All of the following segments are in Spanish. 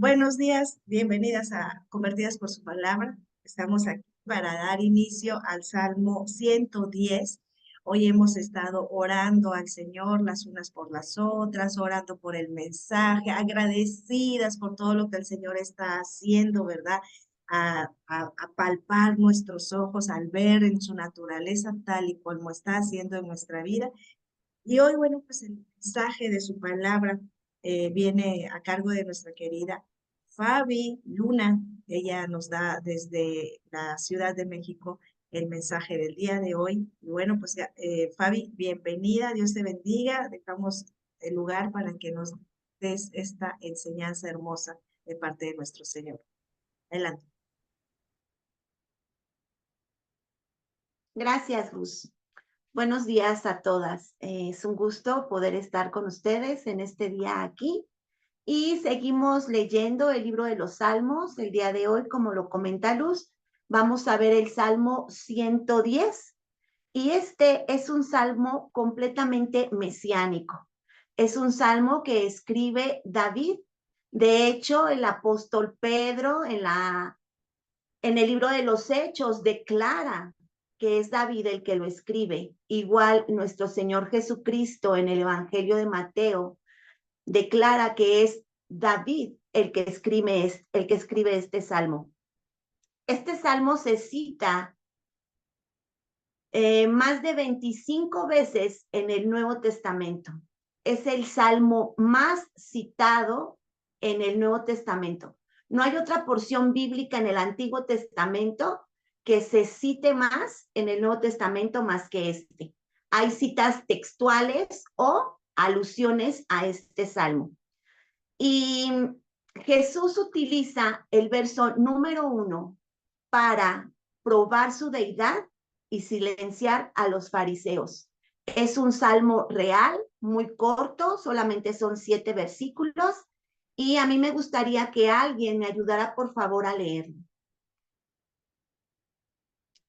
Buenos días, bienvenidas a Convertidas por su Palabra. Estamos aquí para dar inicio al Salmo 110. Hoy hemos estado orando al Señor las unas por las otras, orando por el mensaje, agradecidas por todo lo que el Señor está haciendo, ¿verdad? A palpar nuestros ojos al ver en su naturaleza tal y como está haciendo en nuestra vida. Y hoy, bueno, pues el mensaje de su palabra viene a cargo de nuestra querida Fabi Luna. Ella nos da desde la Ciudad de México el mensaje del día de hoy. Y bueno, pues Fabi, bienvenida, Dios te bendiga. Dejamos el lugar para que nos des esta enseñanza hermosa de parte de nuestro Señor. Adelante. Gracias, Luz. Buenos días a todas. Es un gusto poder estar con ustedes en este día aquí. Y seguimos leyendo el libro de los Salmos. El día de hoy, como lo comenta Luz, vamos a ver el Salmo 110. Y este es un salmo completamente mesiánico. Es un salmo que escribe David. De hecho, el apóstol Pedro en el libro de los Hechos declara que es David el que lo escribe. Igual nuestro Señor Jesucristo en el Evangelio de Mateo declara que es David el que escribe este salmo. Este salmo se cita más de 25 veces en el Nuevo Testamento. Es el salmo más citado en el Nuevo Testamento. No hay otra porción bíblica en el Antiguo Testamento que se cite más en el Nuevo Testamento más que este. Hay citas textuales o alusiones a este salmo. Y Jesús utiliza el verso número 1 para probar su deidad y silenciar a los fariseos. Es un salmo real, muy corto, solamente son 7 versículos, y a mí me gustaría que alguien me ayudara, por favor, a leerlo.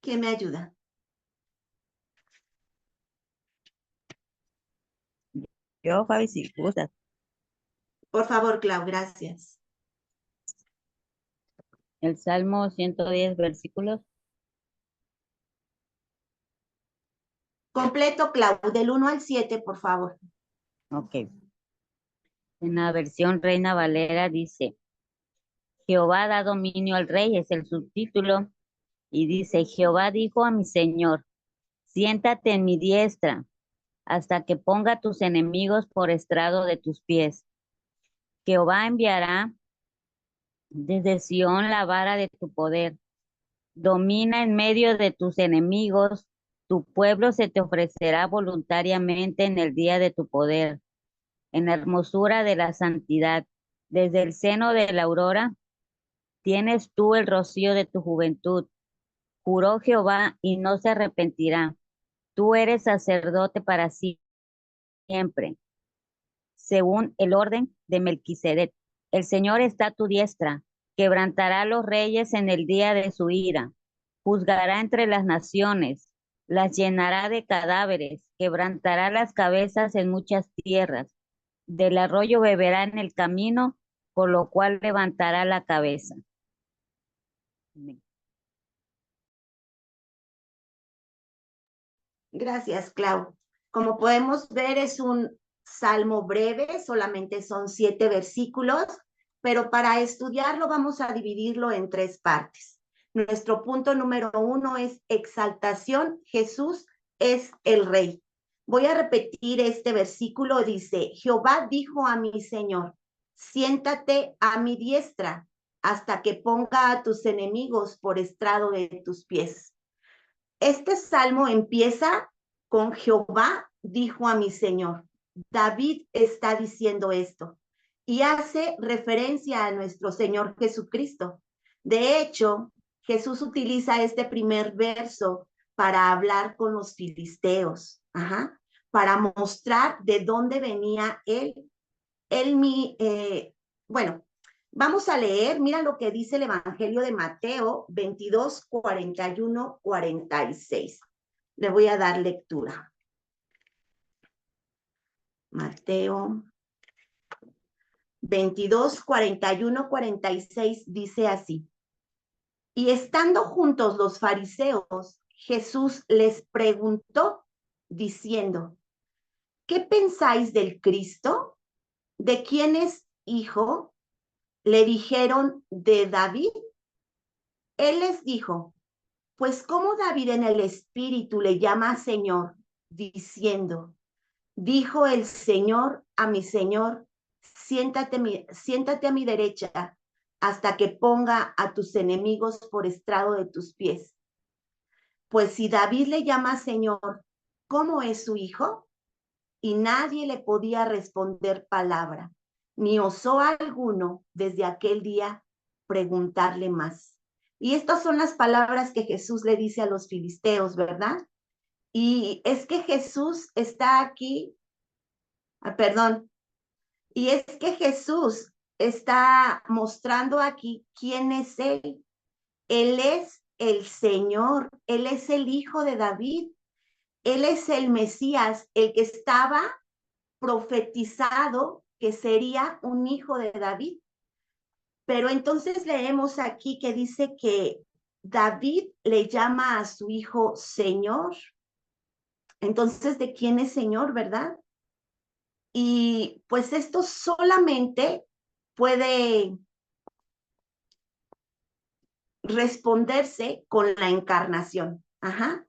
¿Quién me ayuda? Yo, Fabi, si gustas. Por favor, Clau, gracias. El Salmo 110 versículos. Completo, Clau, del 1 al 7, por favor. Ok. En la versión Reina Valera dice, Jehová da dominio al rey, es el subtítulo, y dice, Jehová dijo a mi Señor, siéntate en mi diestra, hasta que ponga tus enemigos por estrado de tus pies. Jehová enviará desde Sión la vara de tu poder. Domina en medio de tus enemigos, tu pueblo se te ofrecerá voluntariamente en el día de tu poder, en la hermosura de la santidad. Desde el seno de la aurora tienes tú el rocío de tu juventud. Juró Jehová y no se arrepentirá. Tú eres sacerdote para siempre, según el orden de Melquisedec. El Señor está a tu diestra, quebrantará a los reyes en el día de su ira, juzgará entre las naciones, las llenará de cadáveres, quebrantará las cabezas en muchas tierras, del arroyo beberá en el camino, por lo cual levantará la cabeza. Amén. Gracias, Clau. Como podemos ver, es un salmo breve, solamente son 7 versículos, pero para estudiarlo vamos a dividirlo en 3 partes. Nuestro punto número 1 es exaltación, Jesús es el Rey. Voy a repetir este versículo, dice, Jehová dijo a mi Señor, siéntate a mi diestra hasta que ponga a tus enemigos por estrado de tus pies. Este salmo empieza con Jehová dijo a mi Señor. David está diciendo esto y hace referencia a nuestro Señor Jesucristo. De hecho, Jesús utiliza este primer verso para hablar con los filisteos, para mostrar de dónde venía él. Bueno, vamos a leer, mira lo que dice el Evangelio de Mateo 22, 41, 46. Le voy a dar lectura. 22, 41, 46 dice así. Y estando juntos los fariseos, Jesús les preguntó diciendo, ¿qué pensáis del Cristo? ¿De quién es hijo? Le dijeron, de David. Él les dijo, pues ¿cómo David en el espíritu le llama Señor, diciendo, dijo el Señor a mi Señor, siéntate a mi derecha hasta que ponga a tus enemigos por estrado de tus pies? Pues si David le llama Señor, ¿cómo es su hijo? Y nadie le podía responder palabra, ni osó alguno desde aquel día preguntarle más. Y estas son las palabras que Jesús le dice a los filisteos, ¿verdad? Y es que Jesús está aquí, perdón, y es que Jesús está mostrando aquí quién es Él. Él es el Señor, Él es el Hijo de David, Él es el Mesías, el que estaba profetizado que sería un hijo de David. Pero entonces leemos aquí que dice que David le llama a su hijo Señor. Entonces, ¿de quién es Señor, verdad? Y pues esto solamente puede responderse con la encarnación. Ajá.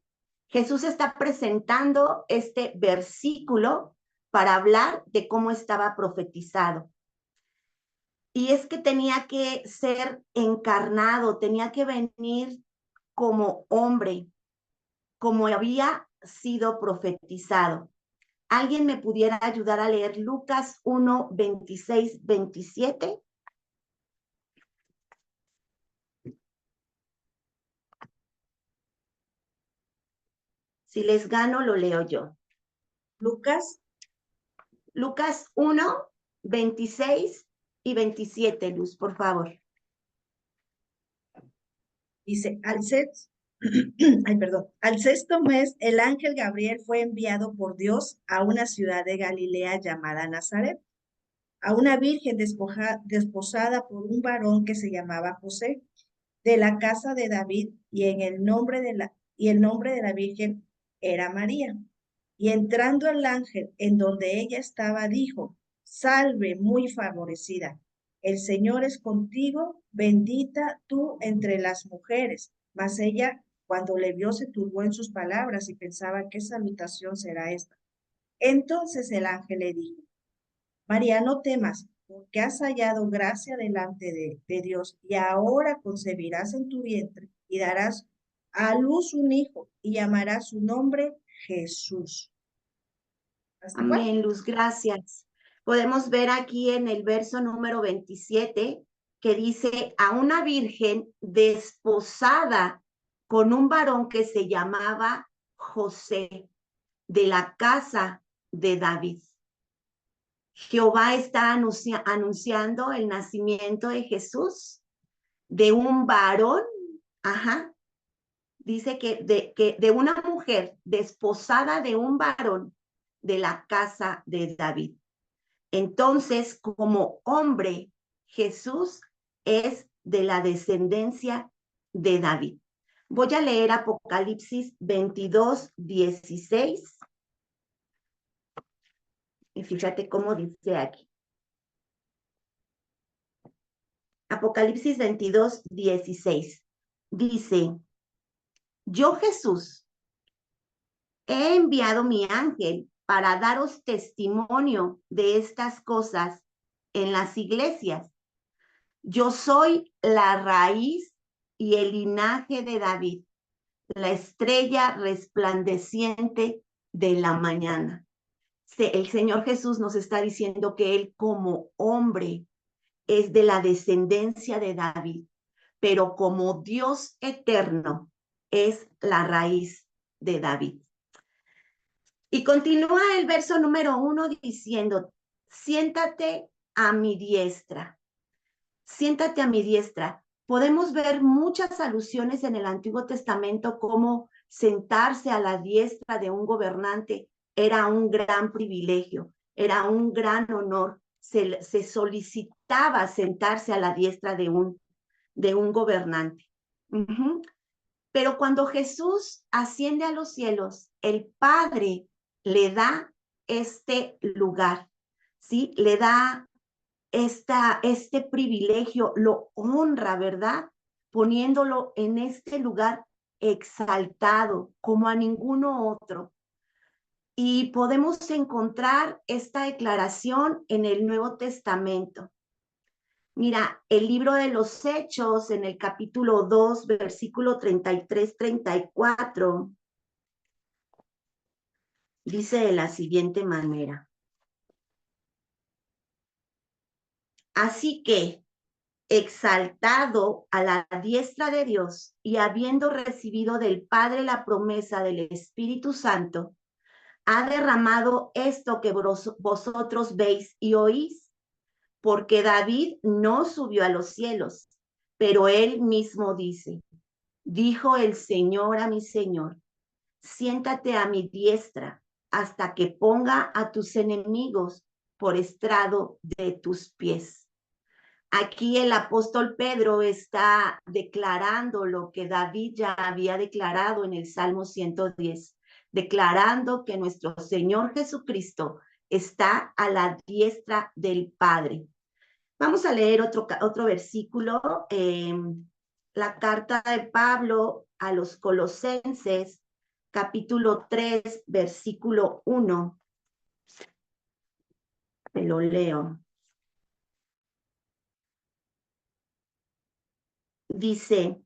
Jesús está presentando este versículo para hablar de cómo estaba profetizado. Y es que tenía que ser encarnado, tenía que venir como hombre, como había sido profetizado. ¿Alguien me pudiera ayudar a leer Lucas 1, 26, 27? Si les gano, lo leo yo. Lucas, Lucas 1, 26 y 27, Luz, por favor. dice, al sexto mes, el ángel Gabriel fue enviado por Dios a una ciudad de Galilea llamada Nazaret, a una virgen desposada por un varón que se llamaba José, de la casa de David, y el nombre de la virgen era María. Y entrando el ángel en donde ella estaba, dijo, salve muy favorecida, el Señor es contigo, bendita tú entre las mujeres. Mas ella, cuando le vio, se turbó en sus palabras y pensaba, ¿qué salutación será esta? Entonces el ángel le dijo, María, no temas, porque has hallado gracia delante de Dios, y ahora concebirás en tu vientre y darás a luz un hijo, y llamarás su nombre Jesús. ¿Hasta igual? Amén, Luz, gracias. Podemos ver aquí en el verso número 27 que dice, a una virgen desposada con un varón que se llamaba José, de la casa de David. Jehová está anunciando el nacimiento de Jesús, de un varón, ajá, dice que de una mujer desposada de un varón de la casa de David. Entonces, como hombre, Jesús es de la descendencia de David. Voy a leer Apocalipsis 22, 16. Y fíjate cómo dice aquí. Apocalipsis 22, 16. Dice, yo Jesús he enviado mi ángel para daros testimonio de estas cosas en las iglesias. Yo soy la raíz y el linaje de David, la estrella resplandeciente de la mañana. El Señor Jesús nos está diciendo que Él como hombre es de la descendencia de David, pero como Dios eterno es la raíz de David. Y continúa el verso número 1 diciendo, siéntate a mi diestra. Siéntate a mi diestra. Podemos ver muchas alusiones en el Antiguo Testamento como sentarse a la diestra de un gobernante era un gran privilegio, era un gran honor se solicitaba sentarse a la diestra de un gobernante. Pero cuando Jesús asciende a los cielos, el Padre le da este lugar, ¿sí? Le da este privilegio, lo honra, ¿verdad? Poniéndolo en este lugar exaltado como a ninguno otro. Y podemos encontrar esta declaración en el Nuevo Testamento. Mira, el libro de los Hechos, en el capítulo 2, versículo 33-34, dice de la siguiente manera. Así que, exaltado a la diestra de Dios y habiendo recibido del Padre la promesa del Espíritu Santo, ha derramado esto que vosotros veis y oís, porque David no subió a los cielos, pero él mismo dijo el Señor a mi Señor, siéntate a mi diestra hasta que ponga a tus enemigos por estrado de tus pies. Aquí el apóstol Pedro está declarando lo que David ya había declarado en el Salmo 110, declarando que nuestro Señor Jesucristo está a la diestra del Padre. Vamos a leer otro versículo, la carta de Pablo a los Colosenses, capítulo 3, versículo 1. Te lo leo. Dice,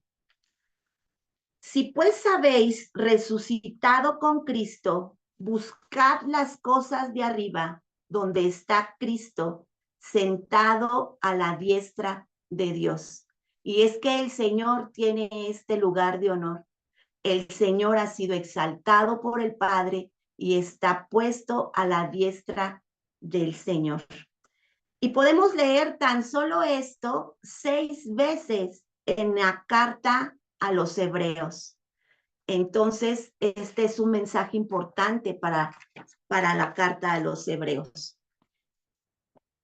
si pues habéis resucitado con Cristo, buscad las cosas de arriba, donde está Cristo, sentado a la diestra de Dios. Y es que el Señor tiene este lugar de honor. El Señor ha sido exaltado por el Padre y está puesto a la diestra del Señor. Y podemos leer tan solo esto 6 veces en la carta a los Hebreos. Entonces, este es un mensaje importante para la carta a los Hebreos.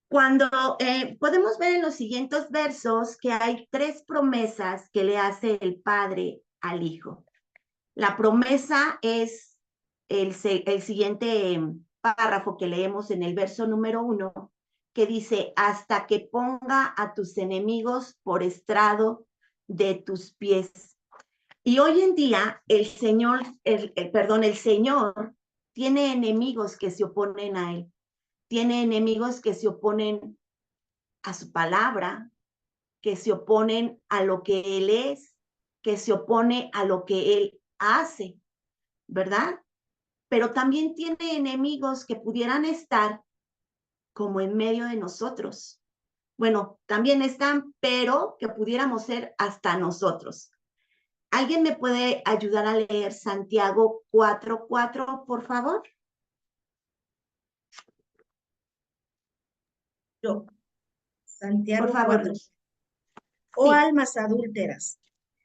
Cuando podemos ver en los siguientes versos que hay 3 promesas que le hace el Padre al Hijo. La promesa es el siguiente párrafo que leemos en el verso número 1, que dice, hasta que ponga a tus enemigos por estrado de tus pies. Y hoy en día el Señor tiene enemigos que se oponen a Él. Tiene enemigos que se oponen a su palabra, que se oponen a lo que Él es, que se opone a lo que Él hace, ¿verdad? Pero también tiene enemigos que pudieran estar como en medio de nosotros. Bueno, también están, pero que pudiéramos ser hasta nosotros. ¿Alguien me puede ayudar a leer Santiago 4:4, por favor? Yo, Santiago Por favor, 4. Luz. Oh Sí. almas adúlteras,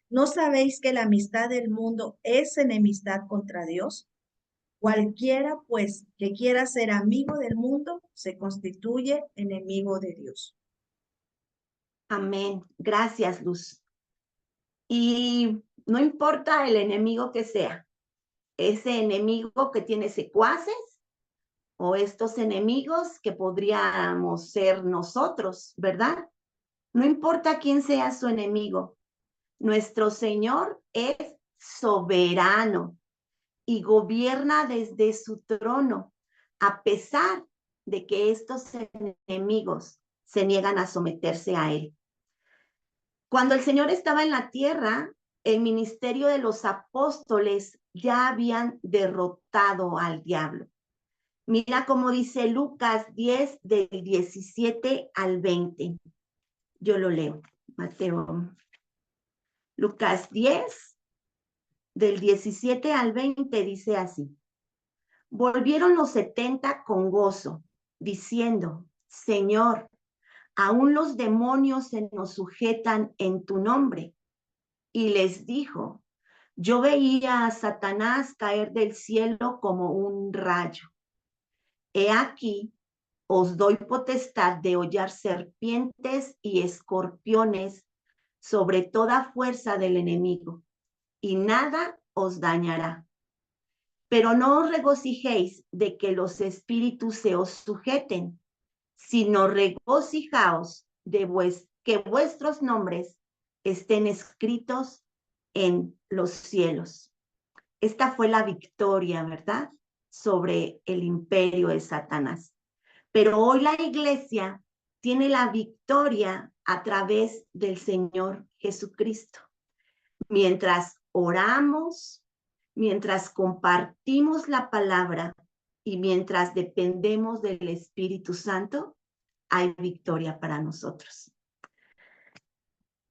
¿no sabéis que la amistad del mundo es enemistad contra Dios? Cualquiera, pues, que quiera ser amigo del mundo, se constituye enemigo de Dios. Amén. Gracias, Luz. Y no importa el enemigo que sea, ese enemigo que tiene secuaces o estos enemigos que podríamos ser nosotros, ¿verdad? No importa quién sea su enemigo, nuestro Señor es soberano y gobierna desde su trono, a pesar de que estos enemigos se niegan a someterse a Él. Cuando el Señor estaba en la tierra, el ministerio de los apóstoles ya habían derrotado al diablo. Mira cómo dice Lucas 10, del 17 al 20. Yo lo leo, Mateo. Lucas 10, del 17 al 20, dice así. Volvieron los 70 con gozo, diciendo, Señor, aún los demonios se nos sujetan en tu nombre. Y les dijo, yo veía a Satanás caer del cielo como un rayo. He aquí os doy potestad de hollar serpientes y escorpiones sobre toda fuerza del enemigo, y nada os dañará. Pero no os regocijéis de que los espíritus se os sujeten, sino regocijaos de que vuestros nombres estén escritos en los cielos. Esta fue la victoria, ¿verdad?, sobre el imperio de Satanás. Pero hoy la iglesia tiene la victoria a través del Señor Jesucristo. Mientras oramos, mientras compartimos la palabra y mientras dependemos del Espíritu Santo, hay victoria para nosotros.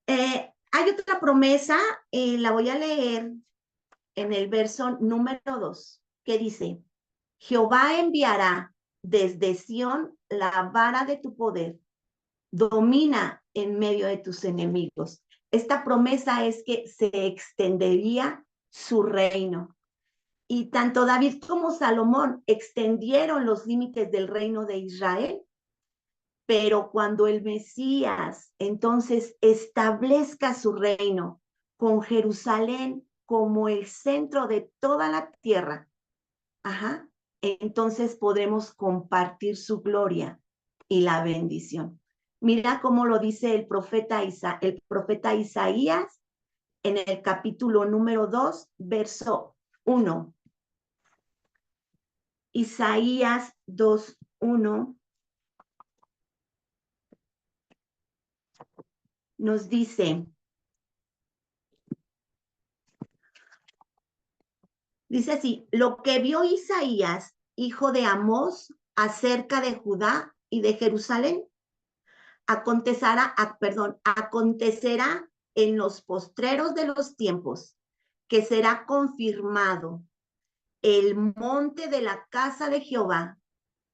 Hay otra promesa, la voy a leer en el verso número 2, que dice: Jehová enviará desde Sión la vara de tu poder, domina en medio de tus enemigos. Esta promesa es que se extendería su reino. Y tanto David como Salomón extendieron los límites del reino de Israel, pero cuando el Mesías entonces establezca su reino con Jerusalén como el centro de toda la tierra, entonces podremos compartir su gloria y la bendición. Mira cómo lo dice el profeta Isaías en el capítulo número 2, verso 1. Isaías 2:1 nos dice así: lo que vio Isaías, hijo de Amós, acerca de Judá y de Jerusalén, acontecerá en los postreros de los tiempos, que será confirmado el monte de la casa de Jehová.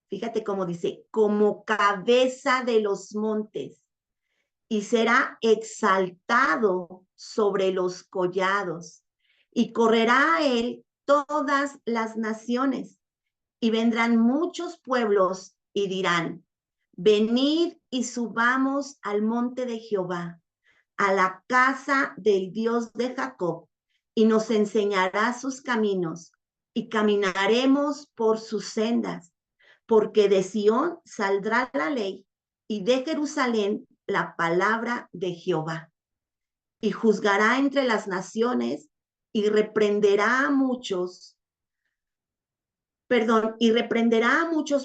Fíjate cómo dice: como cabeza de los montes, y será exaltado sobre los collados, y correrá a él todas las naciones, y vendrán muchos pueblos y dirán: venid y subamos al monte de Jehová, a la casa del Dios de Jacob, y nos enseñará sus caminos, y caminaremos por sus sendas, porque de Sión saldrá la ley, y de Jerusalén la palabra de Jehová. Y juzgará entre las naciones, y reprenderá a muchos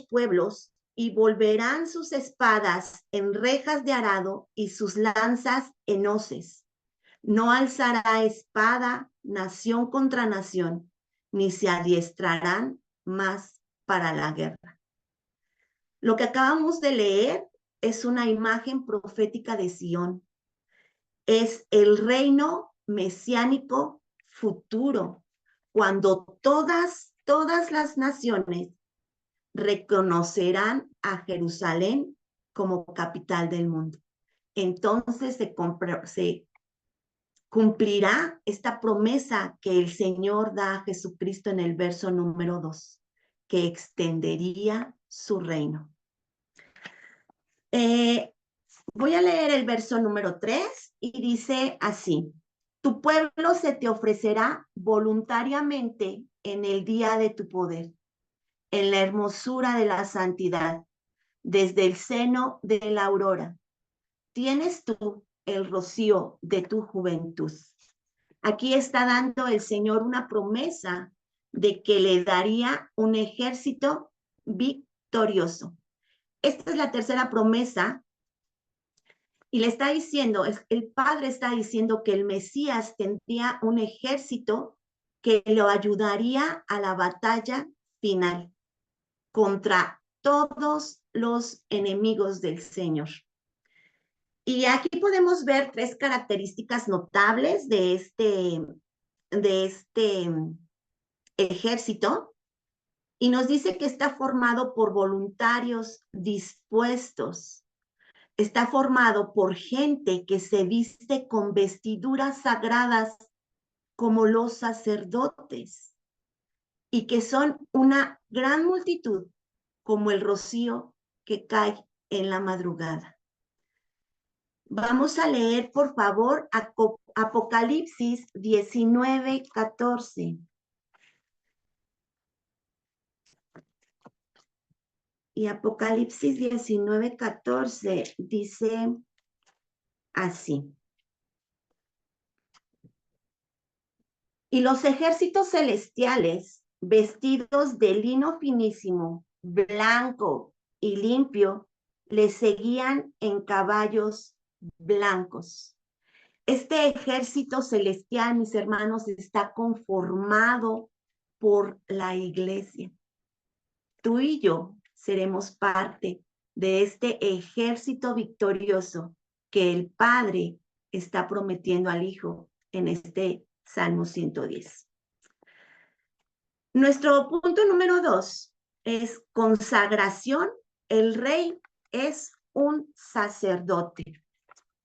pueblos, y volverán sus espadas en rejas de arado y sus lanzas en hoces. No alzará espada nación contra nación, ni se adiestrarán más para la guerra. Lo que acabamos de leer es una imagen profética de Sión. Es el reino mesiánico futuro, cuando todas las naciones reconocerán a Jerusalén como capital del mundo. Entonces se cumplirá esta promesa que el Señor da a Jesucristo en el verso número 2, que extendería su reino. Voy a leer el verso número 3 y dice así: tu pueblo se te ofrecerá voluntariamente en el día de tu poder, en la hermosura de la santidad, desde el seno de la aurora. Tienes tú el rocío de tu juventud. Aquí está dando el Señor una promesa de que le daría un ejército victorioso. Esta es la tercera promesa, y le está diciendo, el Padre está diciendo que el Mesías tendría un ejército que lo ayudaría a la batalla final contra todos los enemigos del Señor. Y aquí podemos ver tres características notables de este ejército, y nos dice que está formado por voluntarios dispuestos. Está formado por gente que se viste con vestiduras sagradas como los sacerdotes, y que son una gran multitud como el rocío que cae en la madrugada. Vamos a leer, por favor, Apocalipsis 19:14. Y Apocalipsis 19:14 dice así. Y los ejércitos celestiales, vestidos de lino finísimo, blanco y limpio, le seguían en caballos blancos. Este ejército celestial, mis hermanos, está conformado por la iglesia. Tú y yo seremos parte de este ejército victorioso que el Padre está prometiendo al Hijo en este Salmo 110. Nuestro punto número 2 es consagración. El rey es un sacerdote.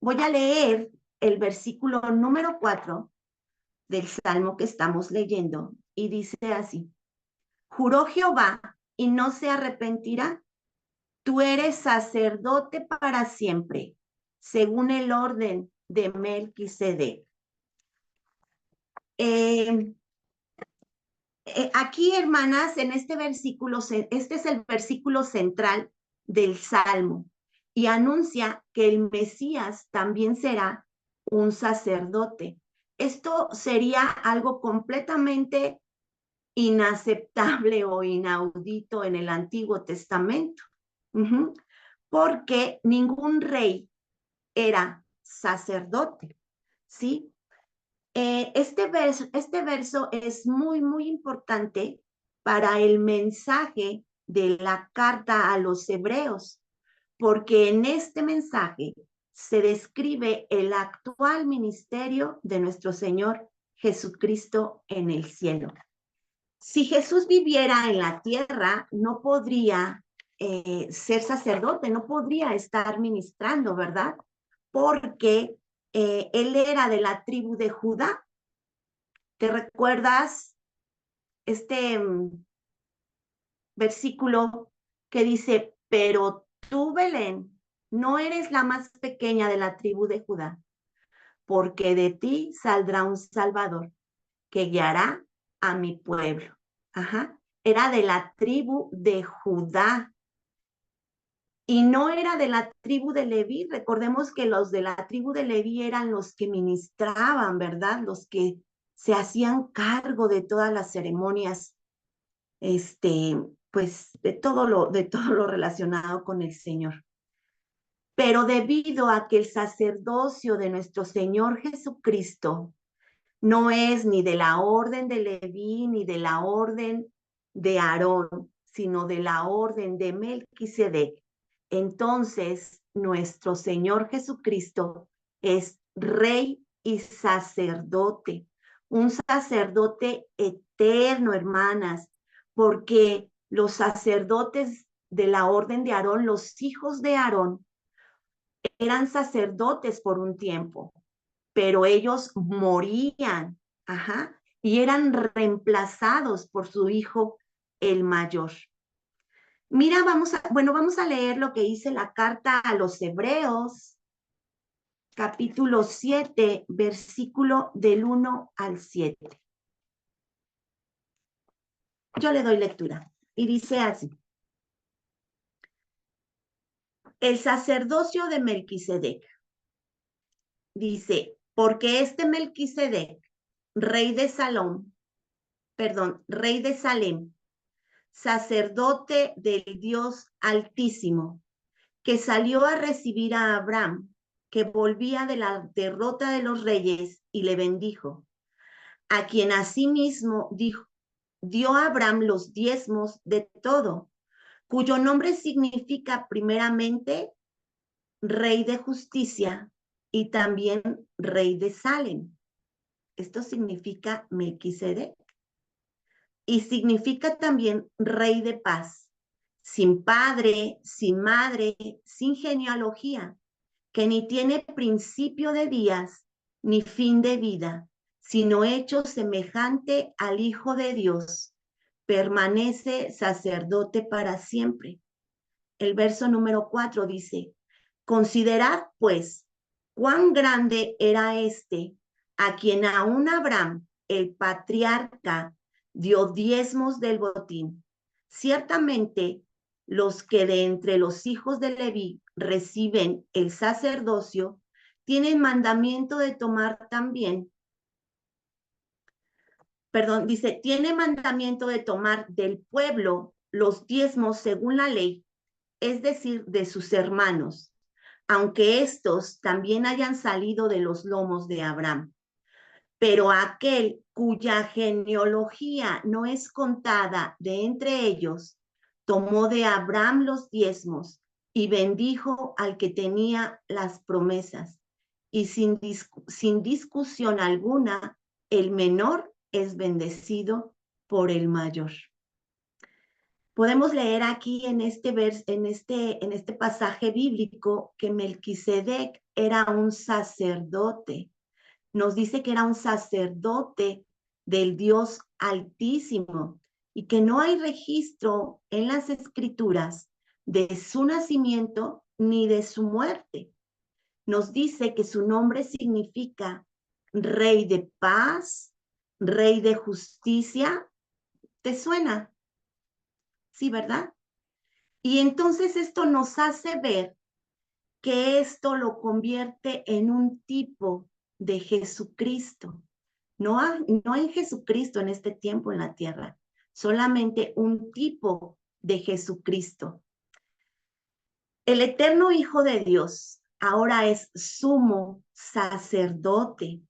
Voy a leer el versículo número 4 del Salmo que estamos leyendo y dice así: Juró Jehová y no se arrepentirá. Tú eres sacerdote para siempre, según el orden de Melquisedec. Aquí, hermanas, en este versículo, este es el versículo central del Salmo y anuncia que el Mesías también será un sacerdote. Esto sería algo completamente inaceptable o inaudito en el Antiguo Testamento, porque ningún rey era sacerdote, ¿sí? Este verso es muy, muy importante para el mensaje de la carta a los hebreos, porque en este mensaje se describe el actual ministerio de nuestro Señor Jesucristo en el cielo. Si Jesús viviera en la tierra, no podría ser sacerdote, no podría estar ministrando, ¿verdad? Porque él era de la tribu de Judá. ¿Te recuerdas este versículo que dice, pero tú, Belén, no eres la más pequeña de la tribu de Judá, porque de ti saldrá un Salvador que guiará a mi pueblo? Ajá. Era de la tribu de Judá y no era de la tribu de Leví. Recordemos que los de la tribu de Leví eran los que ministraban, ¿verdad? Los que se hacían cargo de todas las ceremonias, pues de todo lo relacionado con el Señor. Pero debido a que el sacerdocio de nuestro Señor Jesucristo no es ni de la orden de Leví ni de la orden de Aarón, sino de la orden de Melquisedec, entonces nuestro Señor Jesucristo es rey y sacerdote, un sacerdote eterno, hermanas, porque los sacerdotes de la orden de Aarón, los hijos de Aarón, eran sacerdotes por un tiempo, pero ellos morían, y eran reemplazados por su hijo, el mayor. Mira, vamos a leer lo que dice la carta a los Hebreos, capítulo 7, versículo del 1 al 7. Yo le doy lectura y dice así: el sacerdocio de Melquisedec. Dice, porque este Melquisedec, rey de Salem, sacerdote del Dios Altísimo, que salió a recibir a Abraham, que volvía de la derrota de los reyes, y le bendijo, a quien asimismo dio a Abraham los diezmos de todo, cuyo nombre significa primeramente rey de justicia y también rey de Salem. Esto significa Melquisedec. Y significa también rey de paz, sin padre, sin madre, sin genealogía, que ni tiene principio de días ni fin de vida, sino hecho semejante al Hijo de Dios, permanece sacerdote para siempre. el verso número 4 dice, considerad pues cuán grande era este, a quien aún Abraham, el patriarca, dio diezmos del botín. Ciertamente, los que de entre los hijos de Leví reciben el sacerdocio, tienen mandamiento de tomar también, dice, tiene mandamiento de tomar del pueblo los diezmos según la ley, es decir, de sus hermanos, aunque estos también hayan salido de los lomos de Abraham. Pero aquel cuya genealogía no es contada de entre ellos, tomó de Abraham los diezmos y bendijo al que tenía las promesas. Y sin discusión alguna, el menor es bendecido por el mayor. Podemos leer aquí en este pasaje bíblico que Melquisedec era un sacerdote. Nos dice que era un sacerdote del Dios Altísimo y que no hay registro en las escrituras de su nacimiento ni de su muerte. Nos dice que su nombre significa Rey de paz, Rey de justicia. ¿Te suena? Sí, ¿verdad? Y entonces esto nos hace ver que esto lo convierte en un tipo de Jesucristo. No en Jesucristo en este tiempo en la tierra, solamente un tipo de Jesucristo. El eterno Hijo de Dios ahora es sumo sacerdote.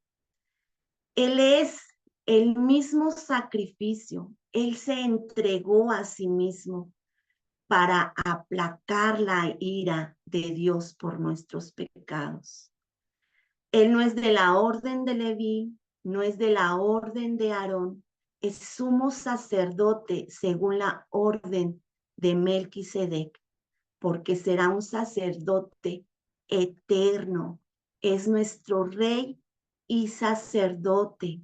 Él es el mismo sacrificio. Él se entregó a sí mismo para aplacar la ira de Dios por nuestros pecados. Él no es de la orden de Leví, no es de la orden de Aarón, es sumo sacerdote según la orden de Melquisedec, porque será un sacerdote eterno, es nuestro rey y sacerdote.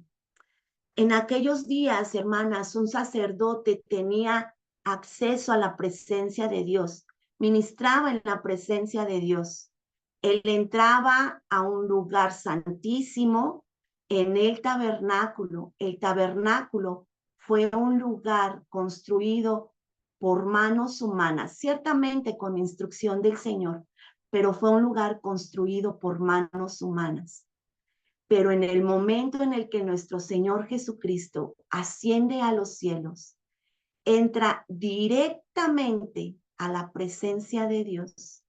En aquellos días, hermanas, un sacerdote tenía acceso a la presencia de Dios, ministraba en la presencia de Dios. Él entraba a un lugar santísimo en el tabernáculo. El tabernáculo fue un lugar construido por manos humanas, ciertamente con instrucción del Señor, pero fue un lugar construido por manos humanas. Pero en el momento en el que nuestro Señor Jesucristo asciende a los cielos, entra directamente a la presencia de Dios.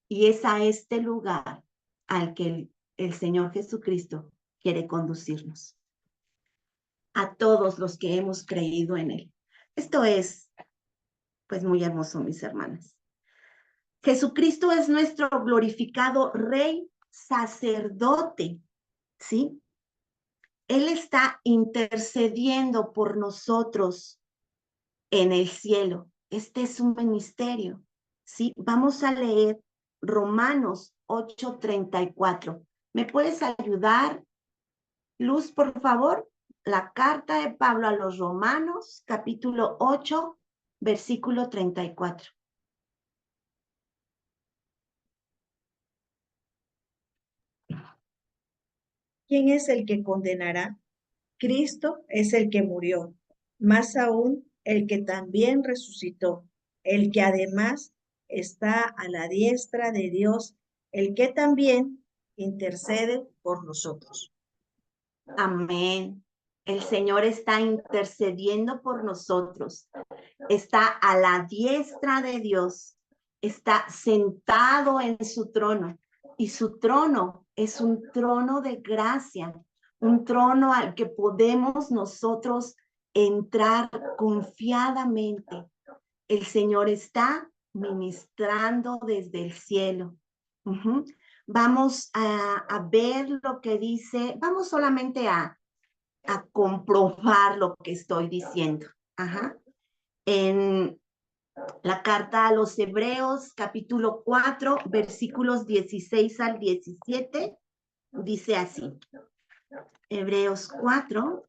Y es a este lugar al que el Señor Jesucristo quiere conducirnos. A todos los que hemos creído en Él. Esto es, pues, muy hermoso, mis hermanas. Jesucristo es nuestro glorificado Rey sacerdote, ¿sí? Él está intercediendo por nosotros en el cielo. Este es un ministerio, ¿sí? Vamos a leer Romanos 8:34. ¿Me puedes ayudar, Luz, por favor? La carta de Pablo a los Romanos, capítulo 8, versículo 34. ¿Quién es el que condenará? Cristo es el que murió, más aún el que también resucitó, el que además está a la diestra de Dios, el que también intercede por nosotros. Amén. El Señor está intercediendo por nosotros. Está a la diestra de Dios. Está sentado en su trono. Y su trono es un trono de gracia, un trono al que podemos nosotros entrar confiadamente. El Señor está ministrando desde el cielo. Vamos a ver lo que dice, vamos solamente a comprobar lo que estoy diciendo. En la carta a los Hebreos, capítulo 4, versículos 16 al 17, dice así. Hebreos 4.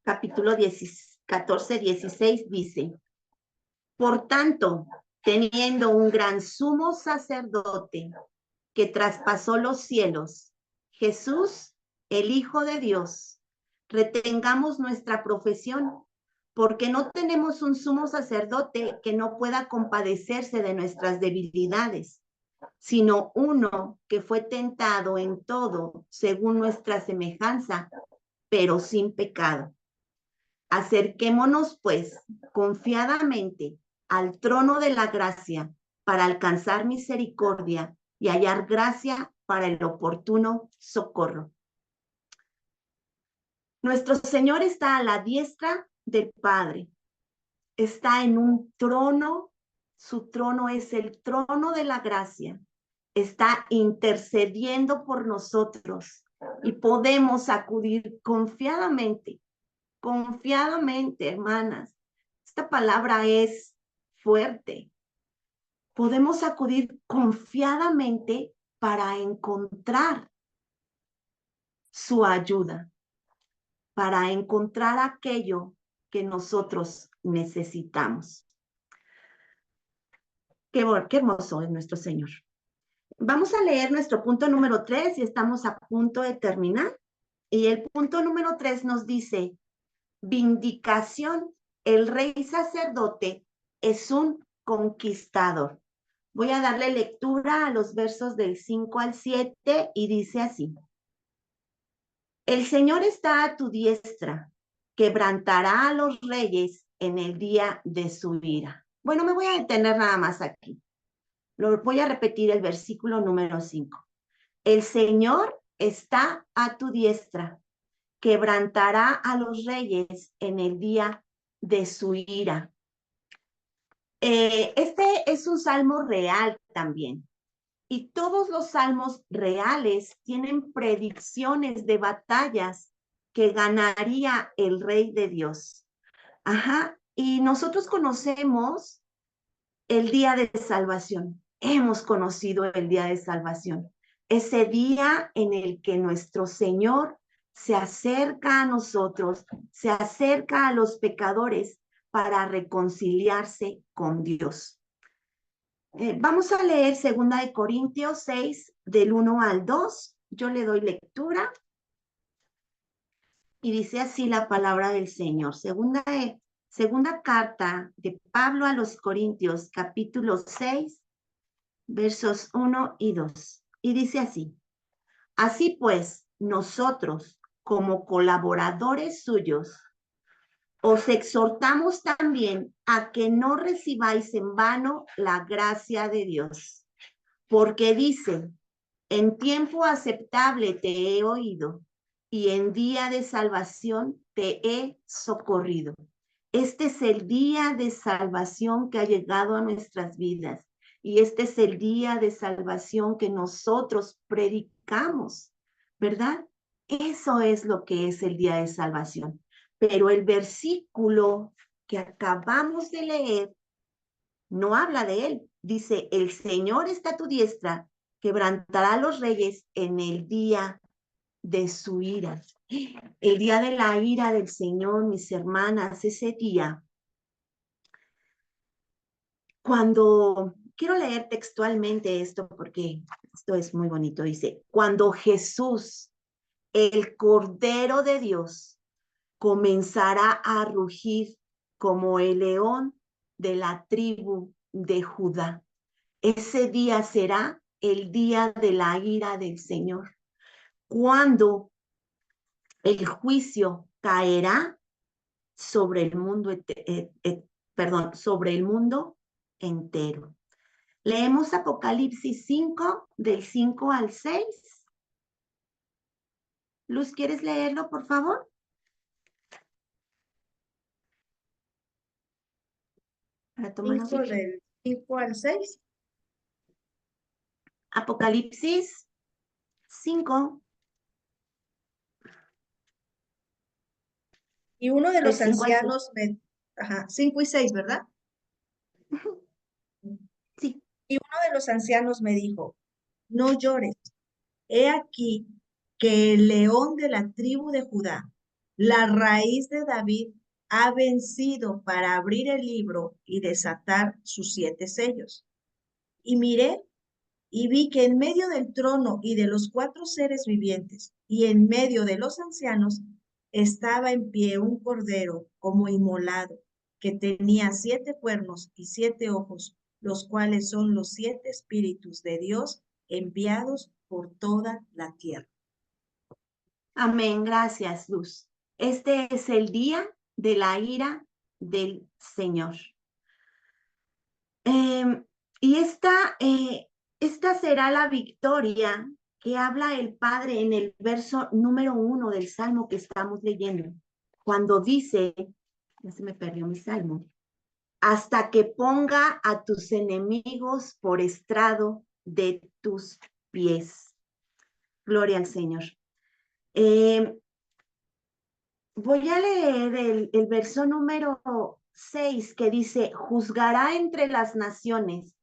capítulo 14, 16 dice, por tanto, teniendo un gran sumo sacerdote que traspasó los cielos, Jesús, el Hijo de Dios, retengamos nuestra profesión, porque no tenemos un sumo sacerdote que no pueda compadecerse de nuestras debilidades, sino uno que fue tentado en todo según nuestra semejanza, pero sin pecado. Acerquémonos, pues, confiadamente al trono de la gracia para alcanzar misericordia y hallar gracia para el oportuno socorro. Nuestro Señor está a la diestra del Padre. Está en un trono. Su trono es el trono de la gracia. Está intercediendo por nosotros y podemos acudir confiadamente, hermanas. Esta palabra es fuerte. Podemos acudir confiadamente para encontrar su ayuda, para encontrar aquello que nosotros necesitamos. Qué hermoso es nuestro Señor. Vamos a leer nuestro punto número 3 y estamos a punto de terminar. Y el punto número 3 nos dice, vindicación, el rey sacerdote es un conquistador. Voy a darle lectura a los versos del 5 al 7 y dice así. El Señor está a tu diestra, quebrantará a los reyes en el día de su ira. Bueno, me voy a detener nada más aquí. Lo voy a repetir el versículo número 5. El Señor está a tu diestra, quebrantará a los reyes en el día de su ira. Este es un salmo real también. Y todos los salmos reales tienen predicciones de batallas que ganaría el Rey de Dios. Ajá. Y nosotros conocemos el día de salvación. Hemos conocido el día de salvación. Ese día en el que nuestro Señor se acerca a nosotros, se acerca a los pecadores para reconciliarse con Dios. Vamos a leer 2 Corintios 6, del 1 al 2. Yo le doy lectura. Y dice así la palabra del Señor. Segunda carta de Pablo a los Corintios, capítulo 6, versos 1 y 2. Y dice así. Así pues, nosotros, como colaboradores suyos, os exhortamos también a que no recibáis en vano la gracia de Dios, porque dice, en tiempo aceptable te he oído y en día de salvación te he socorrido. Este es el día de salvación que ha llegado a nuestras vidas y este es el día de salvación que nosotros predicamos, ¿verdad? Eso es lo que es el día de salvación. Pero el versículo que acabamos de leer no habla de él. Dice, el Señor está a tu diestra, quebrantará a los reyes en el día de su ira. El día de la ira del Señor, mis hermanas, ese día, cuando, quiero leer textualmente esto porque esto es muy bonito, dice, cuando Jesús, el Cordero de Dios, comenzará a rugir como el león de la tribu de Judá. Ese día será el día de la ira del Señor, cuando el juicio caerá sobre el mundo, sobre el mundo entero. Leemos Apocalipsis 5, del 5 al 6. Luz, ¿quieres leerlo, por favor? Para tomar 5 del 5 al 6. Apocalipsis 5. Y uno de Del los 5 al 6. ancianos, 5 y 6, ¿verdad? Sí. Y uno de los ancianos me dijo, no llores, he aquí que el león de la tribu de Judá, la raíz de David, ha vencido para abrir el libro y desatar sus 7 sellos. Y miré y vi que en medio del trono y de los 4 seres vivientes y en medio de los ancianos estaba en pie un cordero como inmolado, que tenía 7 cuernos y 7 ojos, los cuales son los 7 espíritus de Dios enviados por toda la tierra. Amén, gracias, Luz. Este es el día de la ira del Señor. Y esta será la victoria que habla el Padre en el verso número 1 del Salmo que estamos leyendo, cuando dice, ya se me perdió mi Salmo, hasta que ponga a tus enemigos por estrado de tus pies. Gloria al Señor. Voy a leer el verso número 6 que dice, juzgará entre las naciones,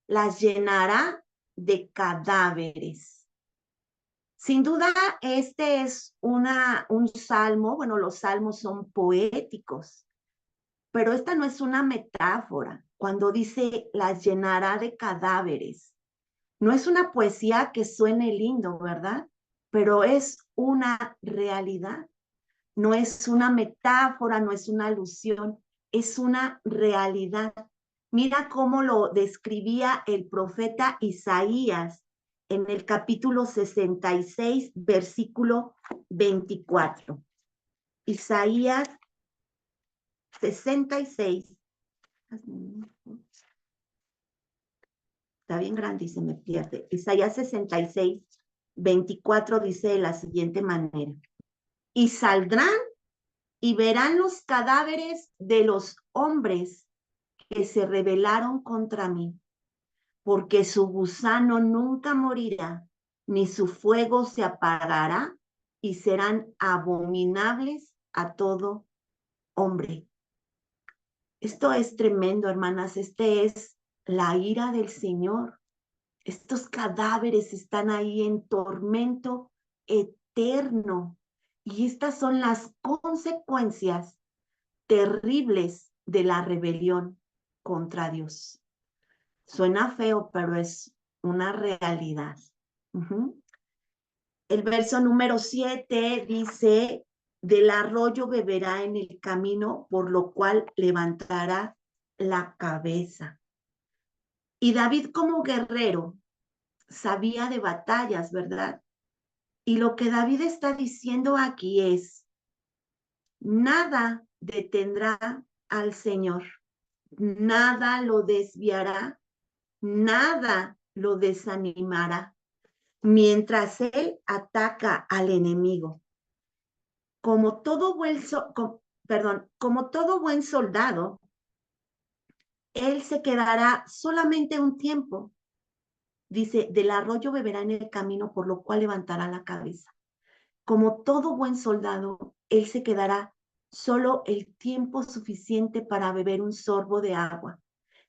las llenará de cadáveres. Sin duda, este es un salmo, bueno, los salmos son poéticos, pero esta no es una metáfora. Cuando dice, las llenará de cadáveres, no es una poesía que suene lindo, ¿verdad? Pero es una realidad. No es una metáfora, no es una alusión, es una realidad. Mira cómo lo describía el profeta Isaías en el capítulo 66, versículo 24. Isaías 66. Está bien grande y se me pierde. Isaías 66, 24 dice de la siguiente manera. Y saldrán y verán los cadáveres de los hombres que se rebelaron contra mí, porque su gusano nunca morirá, ni su fuego se apagará, y serán abominables a todo hombre. Esto es tremendo, hermanas. Este es la ira del Señor. Estos cadáveres están ahí en tormento eterno. Y estas son las consecuencias terribles de la rebelión contra Dios. Suena feo, pero es una realidad. El verso número 7 dice, del arroyo beberá en el camino, por lo cual levantará la cabeza. Y David como guerrero sabía de batallas, ¿verdad? Y lo que David está diciendo aquí es, nada detendrá al Señor, nada lo desviará, nada lo desanimará, mientras él ataca al enemigo. Como todo buen soldado, él se quedará solamente un tiempo. Dice, del arroyo beberá en el camino, por lo cual levantará la cabeza. Como todo buen soldado, él se quedará solo el tiempo suficiente para beber un sorbo de agua.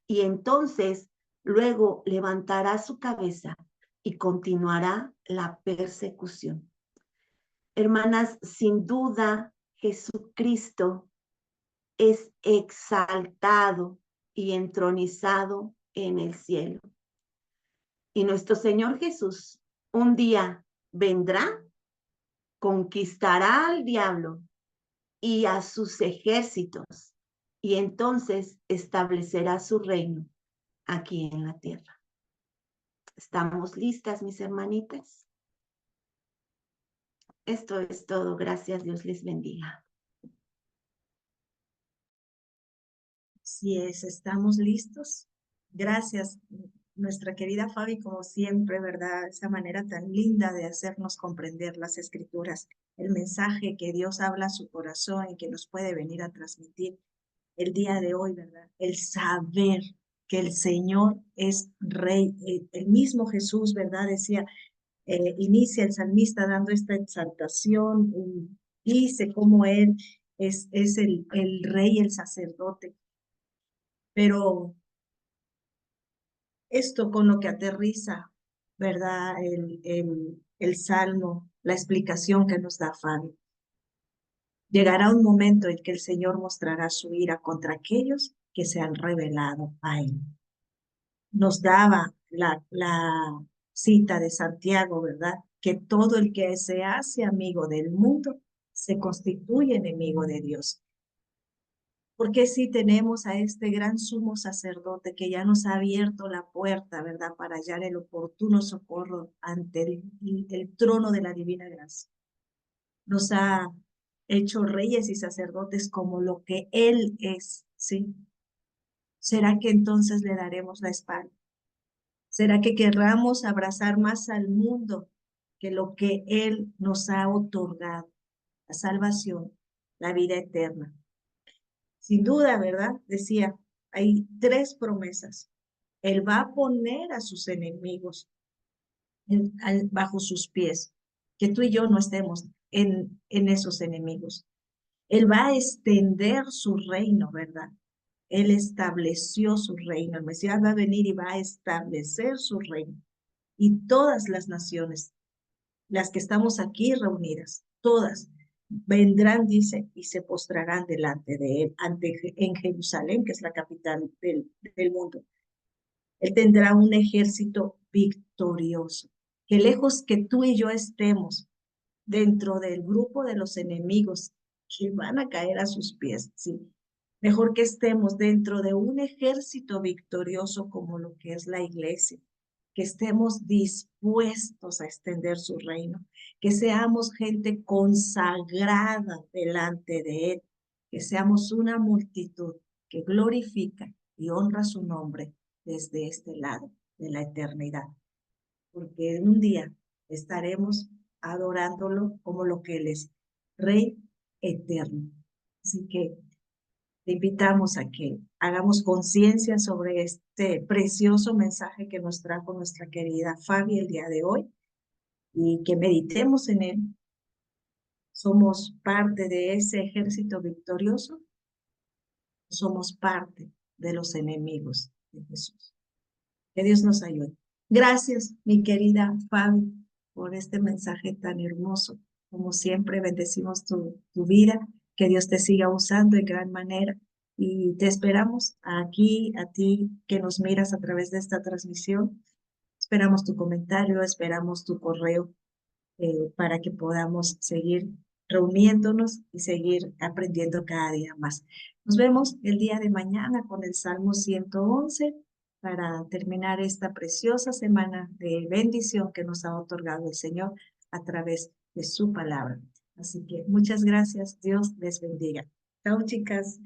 Y entonces, luego levantará su cabeza y continuará la persecución. Hermanas, sin duda, Jesucristo es exaltado y entronizado en el cielo. Y nuestro Señor Jesús un día vendrá, conquistará al diablo y a sus ejércitos, y entonces establecerá su reino aquí en la tierra. ¿Estamos listas, mis hermanitas? Esto es todo. Gracias. Dios les bendiga. Así es, estamos listos. Gracias, nuestra querida Fabi, como siempre, ¿verdad? Esa manera tan linda de hacernos comprender las escrituras, el mensaje que Dios habla a su corazón y que nos puede venir a transmitir el día de hoy, ¿verdad? El saber que el Señor es Rey. El mismo Jesús, ¿verdad? Decía, inicia el salmista dando esta exaltación, dice cómo Él es el Rey, el sacerdote. Pero esto con lo que aterriza, ¿verdad? El Salmo, la explicación que nos da Fabio. Llegará un momento en que el Señor mostrará su ira contra aquellos que se han rebelado a Él. Nos daba la cita de Santiago, ¿verdad? Que todo el que se hace amigo del mundo se constituye enemigo de Dios. Porque si tenemos a este gran sumo sacerdote que ya nos ha abierto la puerta, ¿verdad? Para hallar el oportuno socorro ante el trono de la divina gracia. Nos ha hecho reyes y sacerdotes como lo que Él es, ¿sí? ¿Será que entonces le daremos la espalda? ¿Será que querramos abrazar más al mundo que lo que Él nos ha otorgado? La salvación, la vida eterna. Sin duda, ¿verdad? Decía, hay 3 promesas. Él va a poner a sus enemigos bajo sus pies, que tú y yo no estemos en esos enemigos. Él va a extender su reino, ¿verdad? Él estableció su reino. El Mesías va a venir y va a establecer su reino. Y todas las naciones, las que estamos aquí reunidas, todas vendrán, dice, y se postrarán delante de él, en Jerusalén, que es la capital del mundo. Él tendrá un ejército victorioso. Que lejos que tú y yo estemos dentro del grupo de los enemigos que van a caer a sus pies, sí. Mejor que estemos dentro de un ejército victorioso como lo que es la iglesia, que estemos dispuestos a extender su reino, que seamos gente consagrada delante de Él, que seamos una multitud que glorifica y honra su nombre desde este lado de la eternidad, porque un día estaremos adorándolo como lo que Él es, Rey eterno. Así que te invitamos a que hagamos conciencia sobre este precioso mensaje que nos trajo nuestra querida Fabi el día de hoy y que meditemos en él. Somos parte de ese ejército victorioso, somos parte de los enemigos de Jesús. Que Dios nos ayude. Gracias, mi querida Fabi, por este mensaje tan hermoso. Como siempre, bendecimos tu vida. Que Dios te siga usando en gran manera. Y te esperamos aquí, a ti que nos miras a través de esta transmisión. Esperamos tu comentario, esperamos tu correo para que podamos seguir reuniéndonos y seguir aprendiendo cada día más. Nos vemos el día de mañana con el Salmo 111 para terminar esta preciosa semana de bendición que nos ha otorgado el Señor a través de su palabra. Así que muchas gracias. Dios les bendiga. Chao, chicas.